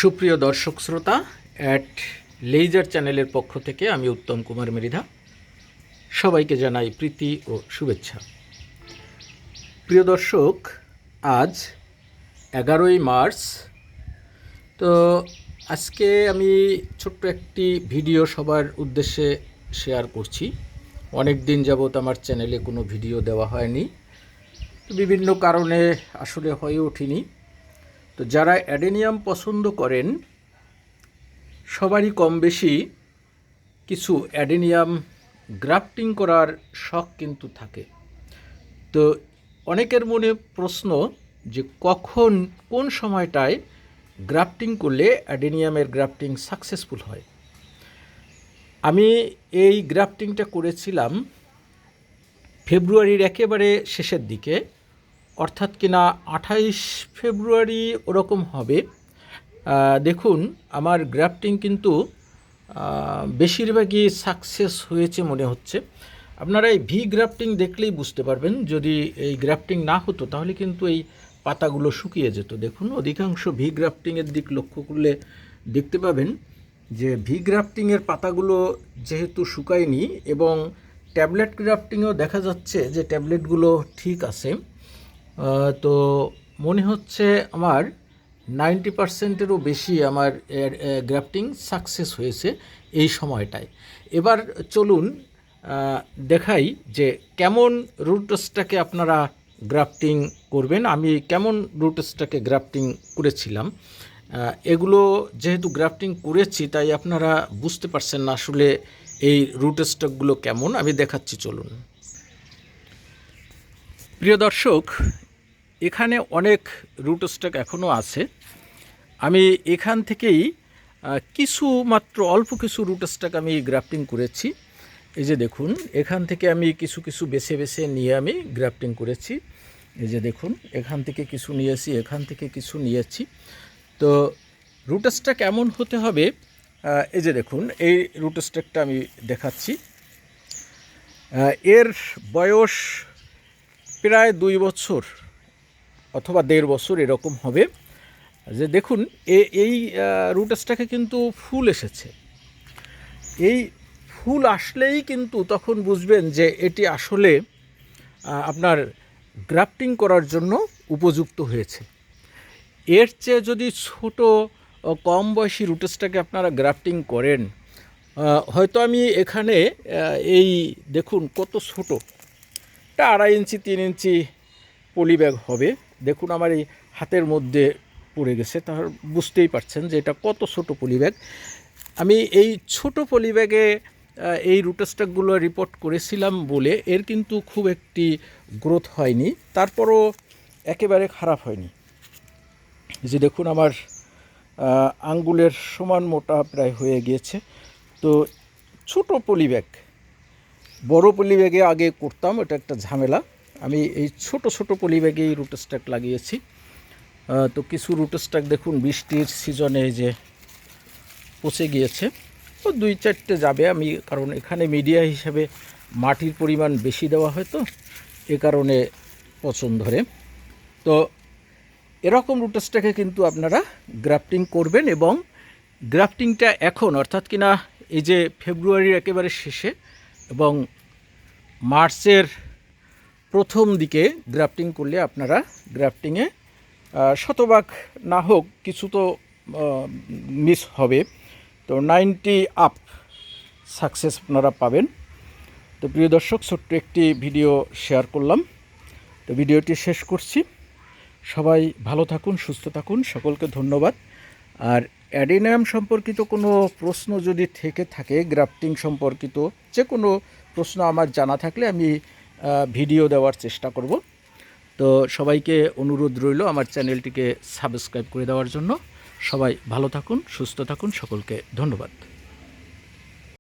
সুপ্রিয় দর্শক শ্রোতা, অ্যাট লেইজার চ্যানেলের পক্ষ থেকে আমি উত্তম কুমার মৃধা সবাইকে জানাই প্রীতি ও শুভেচ্ছা। প্রিয় দর্শক, আজ 11ই মার্চ। তো আজকে আমি ছোট্ট একটি ভিডিও সবার উদ্দেশ্যে শেয়ার করছি। অনেক দিন যাবৎ আমার চ্যানেলে কোনো ভিডিও দেওয়া হয়নি, বিভিন্ন কারণে আসলে হয়ে ওঠেনি। তো যারা অ্যাডেনিয়াম পছন্দ করেন সবারই কম বেশি কিছু অ্যাডেনিয়াম গ্রাফটিং করার শখ কিন্তু থাকে। তো অনেকের মনে প্রশ্ন যে কখন কোন সময়টায় গ্রাফটিং করলে অ্যাডেনিয়ামের গ্রাফটিং সাকসেসফুল হয়। আমি এই গ্রাফটিংটা করেছিলাম ফেব্রুয়ারির একেবারে শেষের দিকে, অর্থাৎ কিনা 28 ফেব্রুয়ারি ওরকম হবে। দেখুন, আমার গ্রাফটিং কিন্তু বেশিরভাগই সাকসেস হয়েছে মনে হচ্ছে। আপনারা এই ভি গ্রাফটিং দেখলেই বুঝতে পারবেন। যদি এই গ্রাফটিং না হতো তাহলে কিন্তু এই পাতাগুলো শুকিয়ে যেত। দেখুন, অধিকাংশ ভি গ্রাফটিংয়ের দিক লক্ষ্য করলে দেখতে পাবেন যে ভি গ্রাফটিংয়ের পাতাগুলো যেহেতু শুকায়নি, এবং ট্যাবলেট গ্রাফটিংয়েও দেখা যাচ্ছে যে ট্যাবলেটগুলো ঠিক আছে। তো মনে হচ্ছে আমার 90%-এরও বেশি আমার গ্রাফটিং সাকসেস হয়েছে এই সময়টায়। এবার চলুন দেখাই যে কেমন রুটসটাকে আপনারা গ্রাফটিং করবেন। আমি কেমন রুটসটাকে গ্রাফটিং করেছিলাম। এগুলো যেহেতু গ্রাফটিং করেছি তাই আপনারা বুঝতে পারছেন না আসলে এই রুট স্টকগুলো কেমন। আমি দেখাচ্ছি, চলুন। প্রিয় দর্শক, এখানে অনেক রুট স্টক এখনও আছে। আমি এখান থেকেই কিছু মাত্র অল্প কিছু রুট স্টক আমি গ্রাফটিং করেছি। এই যে দেখুন, এখান থেকে আমি কিছু কিছু বেছে বেছে নিয়ে আমি গ্রাফটিং করেছি। এই যে দেখুন, এখান থেকে কিছু নিয়েছি, এখান থেকে কিছু নিয়েছি। তো রুট স্টক কেমন হতে হবে, এই যে দেখুন, এই রুট স্টকটা আমি দেখাচ্ছি। এর বয়স প্রায় 2 বছর অথবা 1.5 বছর এরকম হবে। যে দেখুন, এই রুট স্টকে কিন্তু ফুল এসেছে। এই ফুল আসলেই কিন্তু তখন বুঝবেন যে এটি আসলে আপনার গ্রাফটিং করার জন্য উপযুক্ত হয়েছে। এর চেয়ে যদি ছোট ও কম বয়সী রুটসটাকে আপনারা গ্রাফটিং করেন, হয়তো আমি এখানে এই দেখুন কত ছোট, এটা 2.5 ইঞ্চি 3 ইঞ্চি পলি ব্যাগ হবে। দেখুন আমার এই হাতের মধ্যে পড়ে গেছে, তাহলে বুঝতেই পারছেন যে এটা কত ছোট পলি ব্যাগ। আমি এই ছোট পলি ব্যাগে এই রুটস্টকগুলো রিপোর্ট করেছিলাম বলে এর কিন্তু খুব একটি গ্রোথ হয়নি, তারপরও একেবারে খারাপ হয়নি। যে দেখুন, আমার আঙ্গুলের সমান মোটা প্রায় হয়ে গিয়েছে। তো ছোট পলি ব্যাগ, বড় পলি ব্যাগে আগে করতাম, এটা একটা ঝামেলা। আমি এই ছোট ছোট পলি ব্যাগেই রুটস্টক লাগিয়েছি। তো কিছু রুটস্টক দেখুন বৃষ্টির সিজনে যে পচে গিয়েছে, তো 2-4টে যাবে। আমি কারণ এখানে মিডিয়া হিসাবে মাটির পরিমাণ বেশি দেওয়া হয়, তো এ কারণে পচন ধরে। তো এরকম রুটসটাকে কিন্তু আপনারা গ্রাফটিং করবেন, এবং গ্রাফটিংটা এখন অর্থাৎ কিনা এই যে ফেব্রুয়ারির একেবারে শেষে এবং মার্চের প্রথম দিকে গ্রাফটিং করলে আপনারা গ্রাফটিংয়ে শতভাগ না হোক কিছু তো মিস হবে, তো 90 আপ সাকসেস আপনারা পাবেন। তো প্রিয় দর্শক, ছোট্ট একটি ভিডিও শেয়ার করলাম। তো ভিডিওটি শেষ করছি। সবাই ভালো থাকুন, সুস্থ থাকুন, সকলকে ধন্যবাদ। আর অ্যাডেনিয়াম সম্পর্কিত কোনো প্রশ্ন যদি থেকে থাকে, গ্রাফটিং সম্পর্কিত যে কোনো প্রশ্ন আমার জানা থাকলে আমি ভিডিও দেওয়ার চেষ্টা করব। তো সবাইকে অনুরোধ রইল আমার চ্যানেলটিকে সাবস্ক্রাইব করে দেওয়ার জন্য। সবাই ভালো থাকুন, সুস্থ থাকুন, সকলকে ধন্যবাদ।